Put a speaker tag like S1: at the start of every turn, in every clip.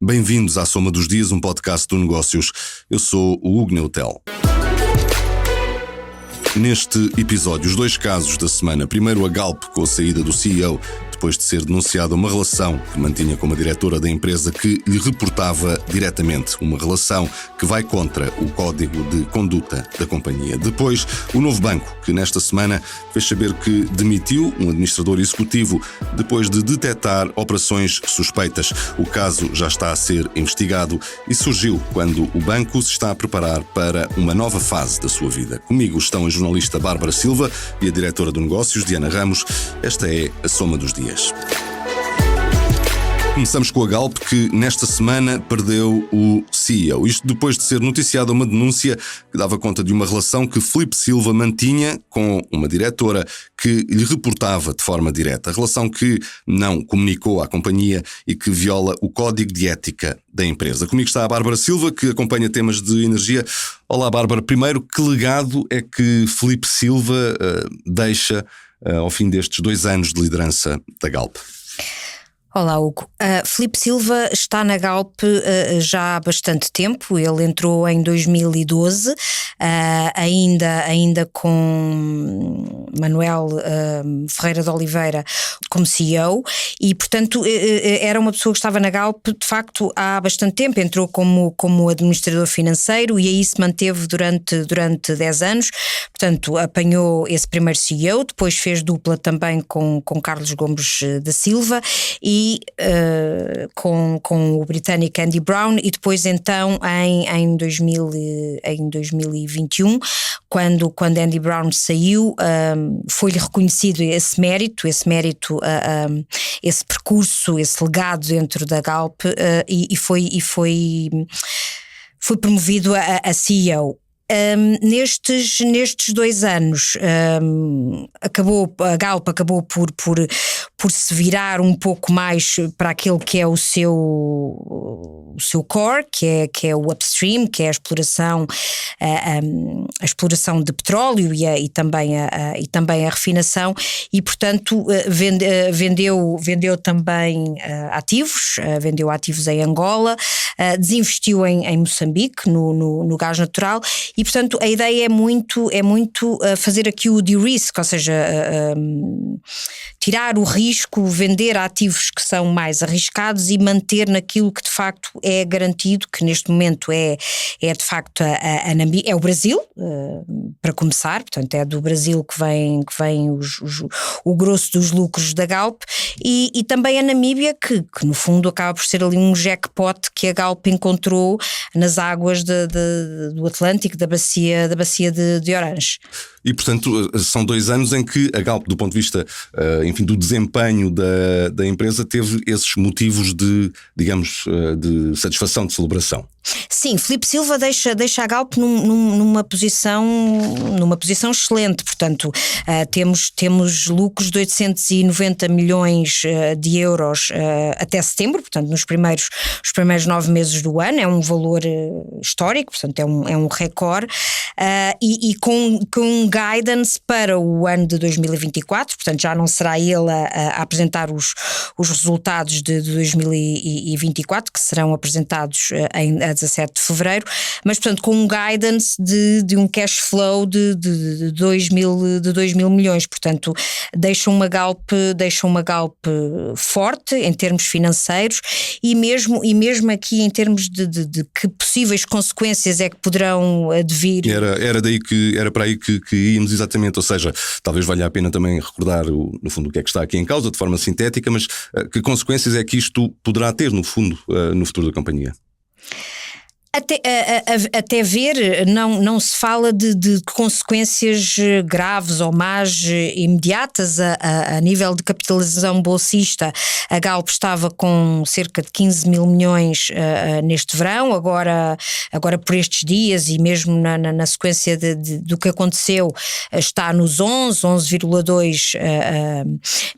S1: Bem-vindos à Soma dos Dias, um podcast do Negócios. Eu sou o Hugo Neutel. Neste episódio, os dois casos da semana. Primeiro, a Galp, com a saída do CEO, depois de ser denunciada uma relação que mantinha com uma diretora da empresa que lhe reportava diretamente, uma relação que vai contra o código de conduta da companhia. Depois, o Novo Banco, que nesta semana fez saber que demitiu um administrador executivo depois de detectar operações suspeitas. O caso já está a ser investigado e surgiu quando o banco se está a preparar para uma nova fase da sua vida. Comigo estão a jornalista Bárbara Silva e a diretora de Negócios, Diana Ramos. Esta é a Soma dos Dias. Começamos com a Galp, que nesta semana perdeu o CEO. Isto depois de ser noticiada uma denúncia que dava conta de uma relação que Filipe Silva mantinha com uma diretora que lhe reportava de forma direta. Relação que não comunicou à companhia e que viola o código de ética da empresa. Comigo está a Bárbara Silva, que acompanha temas de energia. Olá, Bárbara. Primeiro, que legado é que Filipe Silva deixa ao fim destes 2 anos de liderança da Galp?
S2: Olá, Hugo. Filipe Silva está na Galp já há bastante tempo. Ele entrou em 2012, ainda com Manuel Ferreira de Oliveira como CEO, e portanto era uma pessoa que estava na Galp de facto há bastante tempo. Entrou como administrador financeiro e aí se manteve durante 10 anos. Portanto, apanhou esse primeiro CEO, depois fez dupla também com Carlos Gomes da Silva e com o britânico Andy Brown, e depois então em 2021, quando Andy Brown saiu, foi-lhe reconhecido esse mérito, esse percurso, esse legado dentro da Galp, e foi promovido a CEO. Nestes 2 anos a Galp acabou por se virar um pouco mais para aquilo que é o seu core, que é o upstream, que é a exploração de petróleo e também a refinação, e portanto vendeu também ativos, vendeu ativos em Angola, desinvestiu em Moçambique no gás natural. E, portanto, a ideia é muito fazer aqui o de-risk, ou seja, tirar o risco, vender ativos que são mais arriscados e manter naquilo que de facto é garantido, que neste momento é de facto a Namíbia, é o Brasil, para começar. Portanto é do Brasil que vem o grosso dos lucros da Galp, e também a Namíbia, que no fundo acaba por ser ali um jackpot que a Galp encontrou nas águas do Atlântico, da bacia de Orange.
S1: E, portanto, são 2 anos em que a Galp, do ponto de vista, do desempenho da empresa, teve esses motivos de satisfação, de celebração.
S2: Sim, Filipe Silva deixa a Galp numa posição excelente. Portanto, temos lucros de 890 milhões de euros até setembro, portanto, os primeiros 9 meses do ano. É um valor histórico, portanto, é um recorde, e com guidance para o ano de 2024, portanto, já não será ele a apresentar os resultados de 2024, que serão apresentados a 17 de fevereiro, mas portanto com um guidance de um cash flow de 2 mil milhões, portanto deixa uma Galp forte em termos financeiros, e mesmo aqui em termos de que possíveis consequências é que poderão advir.
S1: Era para aí que íamos exatamente, ou seja, talvez valha a pena também recordar no fundo o que é que está aqui em causa de forma sintética, mas que consequências é que isto poderá ter no fundo no futuro da companhia?
S2: Até ver, não se fala de consequências graves ou más imediatas a nível de capitalização bolsista. A Galp estava com cerca de 15 mil milhões neste verão, agora por estes dias e mesmo na sequência do que aconteceu, está nos 11,2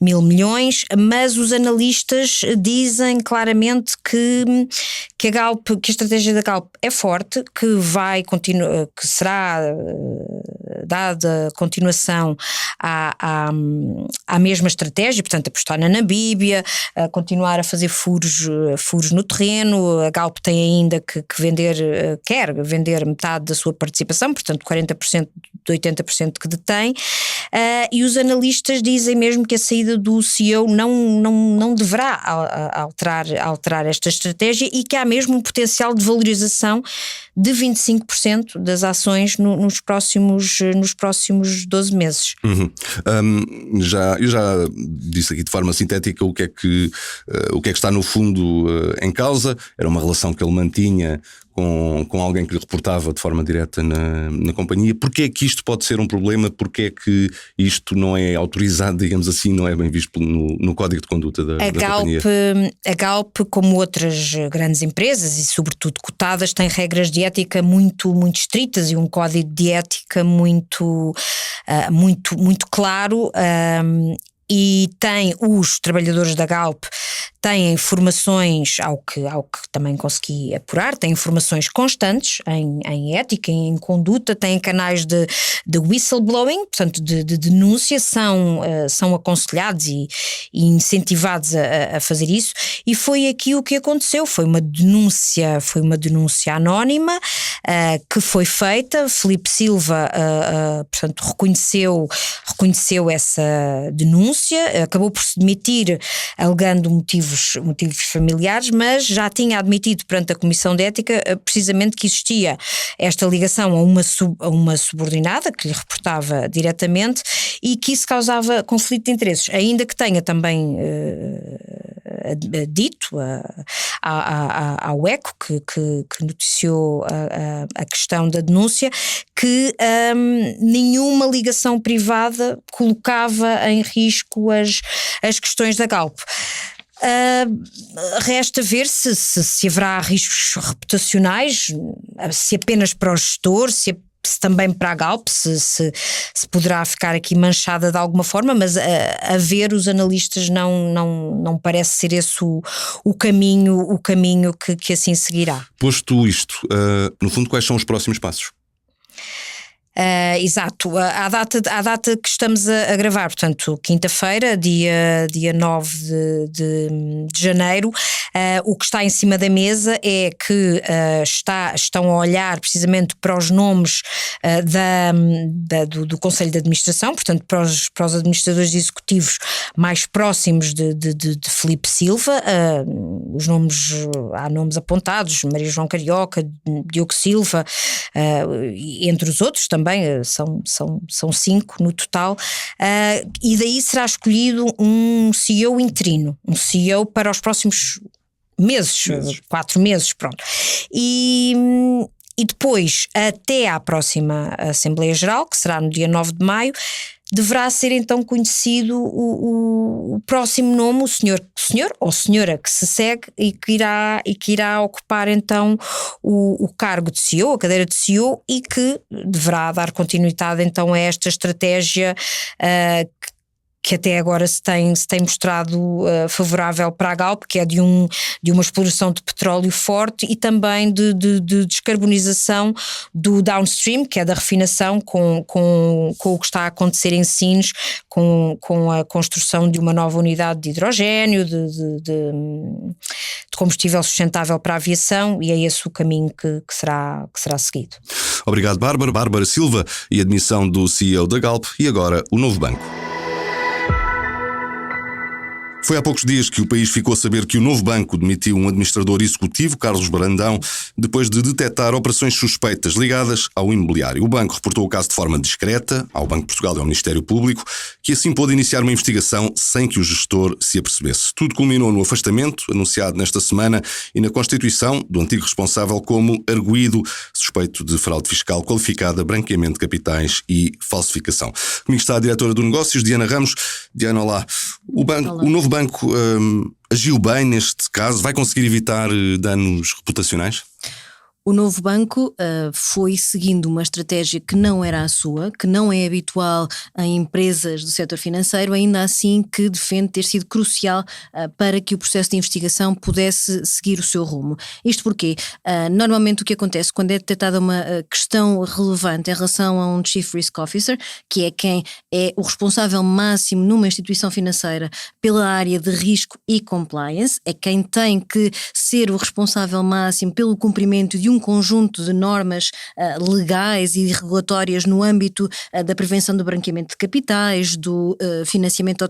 S2: mil milhões, mas os analistas dizem claramente que a estratégia da Galp é forte, que vai continuar, que será dada continuação à mesma estratégia, portanto apostar na Namíbia, continuar a fazer furos no terreno. A Galp tem ainda que vender, quer vender metade da sua participação, portanto 40% de 80% que detém, e os analistas dizem mesmo que a saída do CEO não deverá alterar esta estratégia e que há mesmo um potencial de valorização de 25% das ações nos próximos 12 meses.
S1: Uhum. Eu já disse aqui de forma sintética o que é que está no fundo em causa. Era uma relação que ele mantinha com alguém que lhe reportava de forma direta na companhia. Porquê é que isto pode ser um problema? Porquê é que isto não é autorizado, digamos assim, não é bem visto no código de conduta da companhia?
S2: A Galp, como outras grandes empresas e sobretudo cotadas, tem regras de ética muito, muito estritas e um código de ética muito claro, e tem os trabalhadores da Galp têm informações, ao que também consegui apurar, têm informações constantes em ética, em conduta, têm canais de whistleblowing, portanto de denúncia, são aconselhados e incentivados a fazer isso, e foi aqui o que aconteceu, foi uma denúncia anónima que foi feita. Filipe Silva portanto reconheceu essa denúncia, acabou por se demitir alegando motivos familiares, mas já tinha admitido perante a Comissão de Ética precisamente que existia esta ligação a uma subordinada que lhe reportava diretamente e que isso causava conflito de interesses, ainda que tenha também dito ao ECO que noticiou a questão da denúncia que nenhuma ligação privada colocava em risco as questões da Galp. Resta ver se haverá riscos reputacionais, se apenas para o gestor, se também para a Galp, se poderá ficar aqui manchada de alguma forma, mas a ver os analistas não parece ser esse o caminho que assim seguirá.
S1: Posto isto, no fundo, quais são os próximos passos?
S2: Exato, à data que estamos a gravar, portanto quinta-feira, dia 9 de janeiro, o que está em cima da mesa é que estão a olhar precisamente para os nomes do Conselho de Administração, portanto para os administradores executivos mais próximos de Filipe Silva. Há nomes apontados, Maria João Carioca, Diogo Silva, entre os outros também. São 5 no total, e daí será escolhido um CEO interino, um CEO para os próximos meses. 4 meses, pronto. E depois, até à próxima Assembleia Geral, que será no dia 9 de maio, deverá ser então conhecido o próximo nome, o senhor ou senhora que se segue e que irá ocupar então o cargo de CEO, a cadeira de CEO, e que deverá dar continuidade então a esta estratégia que até agora se tem mostrado favorável para a Galp, que é de uma exploração de petróleo forte e também de descarbonização do downstream, que é da refinação, com o que está a acontecer em Sines, com a construção de uma nova unidade de hidrogénio, de combustível sustentável para a aviação, e é esse o caminho que será seguido.
S1: Obrigado, Bárbara. Bárbara Silva e a admissão do CEO da Galp, e agora o novo banco. Foi há poucos dias que o país ficou a saber que o novo banco demitiu um administrador executivo, Carlos Brandão, depois de detectar operações suspeitas ligadas ao imobiliário. O banco reportou o caso de forma discreta ao Banco de Portugal e ao Ministério Público, que assim pôde iniciar uma investigação sem que o gestor se apercebesse. Tudo culminou no afastamento, anunciado nesta semana, e na constituição do antigo responsável como arguido, suspeito de fraude fiscal qualificada, branqueamento de capitais e falsificação. Comigo está a diretora do Negócios, Diana Ramos. Diana, olá. O novo banco agiu bem neste caso? Vai conseguir evitar danos reputacionais?
S3: O novo banco foi seguindo uma estratégia que não era a sua, que não é habitual em empresas do setor financeiro, ainda assim que defende ter sido crucial para que o processo de investigação pudesse seguir o seu rumo. Isto porque, normalmente o que acontece quando é detectada uma questão relevante em relação a um Chief Risk Officer, que é quem é o responsável máximo numa instituição financeira pela área de risco e compliance, é quem tem que ser o responsável máximo pelo cumprimento de um conjunto de normas legais e regulatórias no âmbito da prevenção do branqueamento de capitais, do financiamento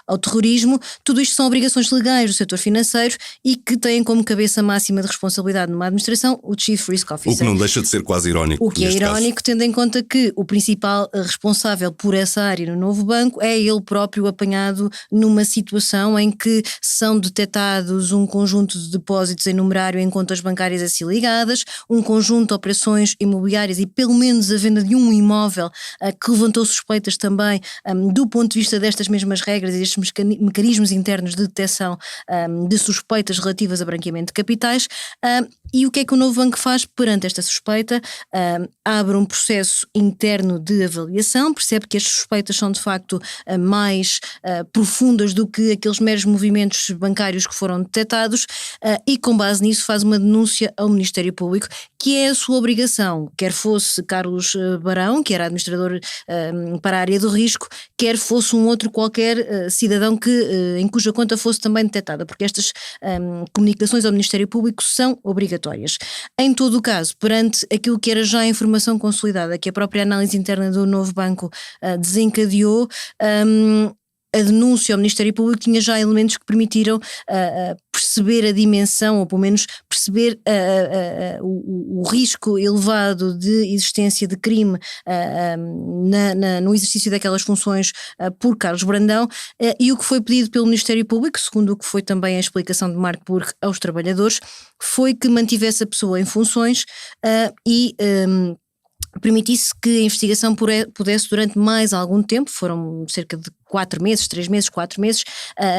S3: ao terrorismo. Tudo isto são obrigações legais do setor financeiro e que têm como cabeça máxima de responsabilidade numa administração o Chief Risk Officer.
S1: O que não deixa de ser quase irónico.
S3: O que é irónico, tendo em conta que o principal responsável por essa área no novo banco é ele próprio apanhado numa situação em que são detectados um conjunto de depósitos em numerário em contas bancárias a si ligadas, um conjunto de operações imobiliárias e pelo menos a venda de um imóvel que levantou suspeitas também do ponto de vista destas mesmas regras e destes mecanismos internos de detecção de suspeitas relativas a branqueamento de capitais. E o que é que o novo banco faz perante esta suspeita? Abre um processo interno de avaliação, percebe que as suspeitas são de facto mais profundas do que aqueles meros movimentos bancários que foram detectados e com base nisso faz uma denúncia ao Ministério Público, que é a sua obrigação, quer fosse Carlos Barão, que era administrador para a área do risco, quer fosse um outro qualquer cidadão em cuja conta fosse também detectada, porque estas comunicações ao Ministério Público são obrigatórias. Em todo o caso, perante aquilo que era já a informação consolidada, que a própria análise interna do novo banco desencadeou, a denúncia ao Ministério Público tinha já elementos que permitiram perceber a dimensão, ou pelo menos perceber o risco elevado de existência de crime no exercício daquelas funções por Carlos Brandão, e o que foi pedido pelo Ministério Público, segundo o que foi também a explicação de Marco Burg aos trabalhadores, foi que mantivesse a pessoa em funções e permitisse que a investigação pudesse durante mais algum tempo, foram cerca de 4 meses, 3 meses, 4 meses,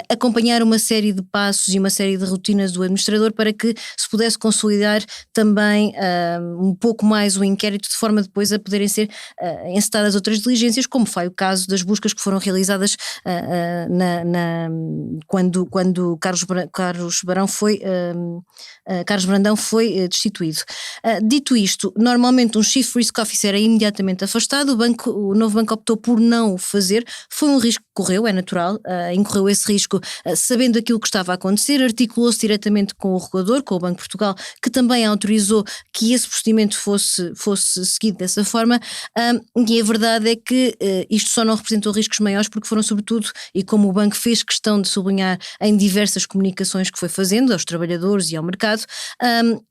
S3: acompanhar uma série de passos e uma série de rotinas do administrador para que se pudesse consolidar também um pouco mais o inquérito, de forma depois a poderem ser encetadas outras diligências, como foi o caso das buscas que foram realizadas quando Carlos Brandão foi destituído. Dito isto, normalmente um Chief Risk Officer é imediatamente afastado, o novo banco optou por não o fazer, foi um risco que correu, é natural, incorreu esse risco sabendo aquilo que estava a acontecer, articulou-se diretamente com o regulador, com o Banco de Portugal, que também autorizou que esse procedimento fosse seguido dessa forma, e a verdade é que isto só não representou riscos maiores porque foram sobretudo, e como o banco fez questão de sublinhar em diversas comunicações que foi fazendo aos trabalhadores e ao mercado,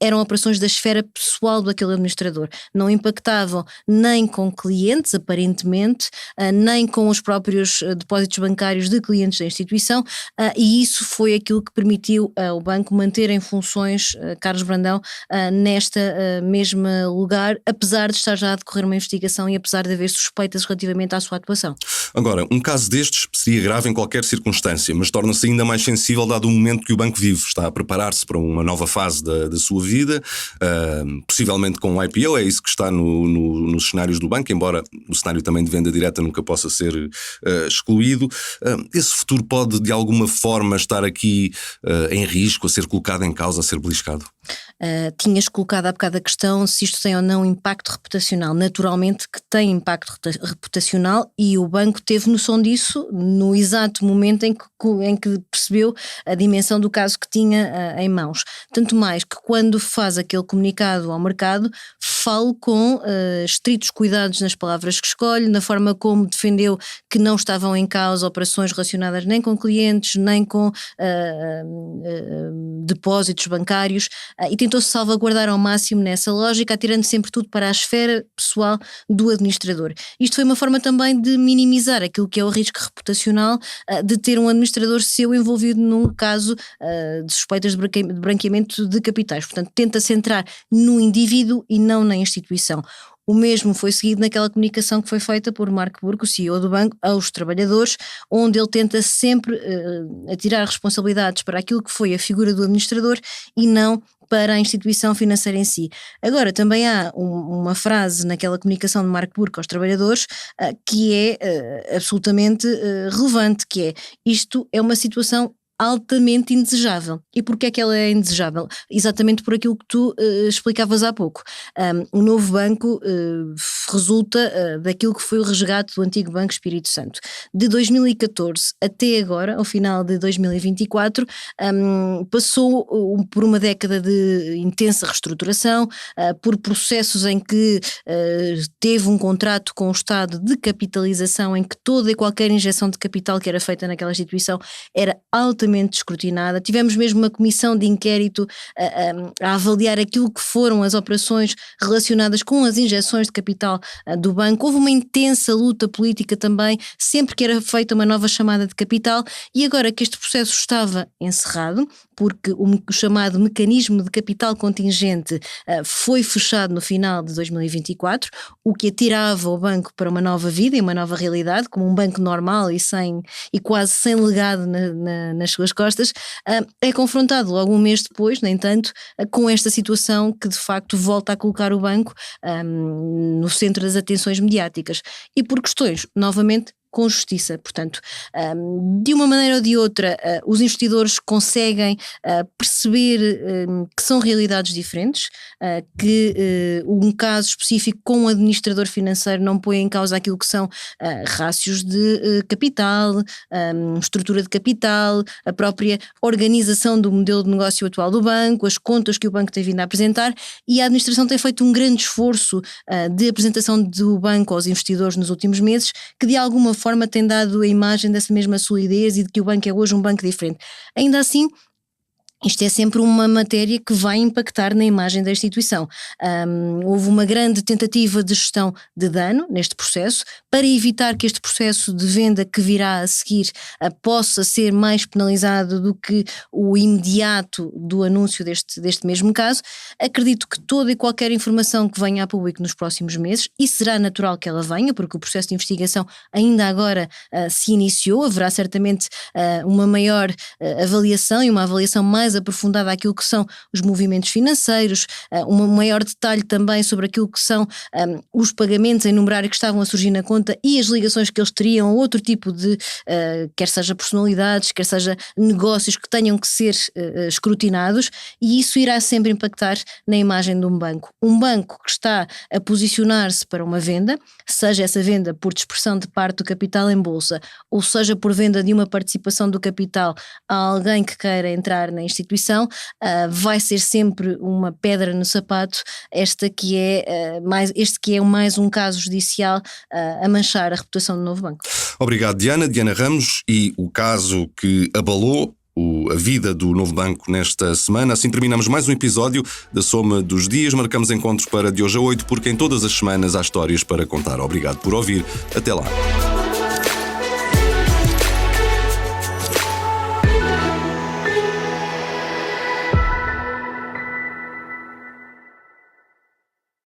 S3: eram operações da esfera pessoal daquele administrador, não impactavam nem com clientes aparentemente, nem com os próprios depósitos bancários de clientes da instituição, e isso foi aquilo que permitiu ao banco manter em funções Carlos Brandão nesta mesma lugar, apesar de estar já a decorrer uma investigação e apesar de haver suspeitas relativamente à sua atuação.
S1: Agora, um caso destes seria grave em qualquer circunstância, mas torna-se ainda mais sensível dado o momento que o banco vive. Está a preparar-se para uma nova fase da sua vida, possivelmente com um IPO, é isso que está nos cenários do banco, embora o cenário também de venda direta nunca possa ser excluído. Esse futuro pode de alguma forma estar aqui em risco, a ser colocado em causa, a ser beliscado?
S3: Tinhas colocado há bocado a questão se isto tem ou não impacto reputacional. Naturalmente que tem impacto reputacional, e o banco teve noção disso no exato momento em que percebeu a dimensão do caso que tinha em mãos. Tanto mais que quando faz aquele comunicado ao mercado, falo com estritos cuidados nas palavras que escolhe, na forma como defendeu que não estavam em causa operações relacionadas nem com clientes, nem com depósitos bancários, e tentou-se salvaguardar ao máximo nessa lógica, atirando sempre tudo para a esfera pessoal do administrador. Isto foi uma forma também de minimizar aquilo que é o risco reputacional de ter um administrador seu envolvido num caso de suspeitas de branqueamento de capitais. Portanto, tenta centrar no indivíduo e não na instituição. O mesmo foi seguido naquela comunicação que foi feita por Marco Burg, o CEO do banco, aos trabalhadores, onde ele tenta sempre atirar responsabilidades para aquilo que foi a figura do administrador e não para a instituição financeira em si. Agora, também há uma frase naquela comunicação de Mark Burke aos trabalhadores que é absolutamente relevante, que é: isto é uma situação altamente indesejável. E porquê é que ela é indesejável? Exatamente por aquilo que tu explicavas há pouco. O novo banco resulta daquilo que foi o resgate do antigo Banco Espírito Santo. De 2014 até agora, ao final de 2024, passou por uma década de intensa reestruturação, por processos em que teve um contrato com o Estado de capitalização, em que toda e qualquer injeção de capital que era feita naquela instituição era altamente escrutinada. Tivemos mesmo uma comissão de inquérito a avaliar aquilo que foram as operações relacionadas com as injeções de capital do banco. Houve uma intensa luta política também, sempre que era feita uma nova chamada de capital, e agora que este processo estava encerrado, porque o chamado mecanismo de capital contingente foi fechado no final de 2024, o que atirava o banco para uma nova vida e uma nova realidade, como um banco normal e quase sem legado nas suas costas, é confrontado logo um mês depois, no entanto, com esta situação que de facto volta a colocar o banco no centro das atenções mediáticas, e por questões, novamente, com justiça. Portanto, de uma maneira ou de outra, os investidores conseguem perceber que são realidades diferentes, que um caso específico com um administrador financeiro não põe em causa aquilo que são rácios de capital, estrutura de capital, a própria organização do modelo de negócio atual do banco, as contas que o banco tem vindo a apresentar, e a administração tem feito um grande esforço de apresentação do banco aos investidores nos últimos meses, que de alguma forma tem dado a imagem dessa mesma solidez e de que o banco é hoje um banco diferente. Ainda assim, isto é sempre uma matéria que vai impactar na imagem da instituição. Houve uma grande tentativa de gestão de dano neste processo, para evitar que este processo de venda que virá a seguir possa ser mais penalizado do que o imediato do anúncio deste mesmo caso. Acredito que toda e qualquer informação que venha a público nos próximos meses, e será natural que ela venha, porque o processo de investigação ainda agora se iniciou, haverá certamente uma maior avaliação e uma avaliação mais aprofundada àquilo que são os movimentos financeiros, um maior detalhe também sobre aquilo que são os pagamentos em numerário que estavam a surgir na conta e as ligações que eles teriam a outro tipo de, quer seja personalidades, quer seja negócios que tenham que ser escrutinados, e isso irá sempre impactar na imagem de um banco. Um banco que está a posicionar-se para uma venda, seja essa venda por dispersão de parte do capital em bolsa, ou seja por venda de uma participação do capital a alguém que queira entrar na instituição, vai ser sempre uma pedra no sapato, este que é mais um caso judicial a manchar a reputação do novo banco.
S1: Obrigado, Diana Ramos. E o caso que abalou a vida do novo banco nesta semana. Assim terminamos mais um episódio da Soma dos Dias. Marcamos encontros para de hoje a 8, porque em todas as semanas há histórias para contar. Obrigado por ouvir. Até lá.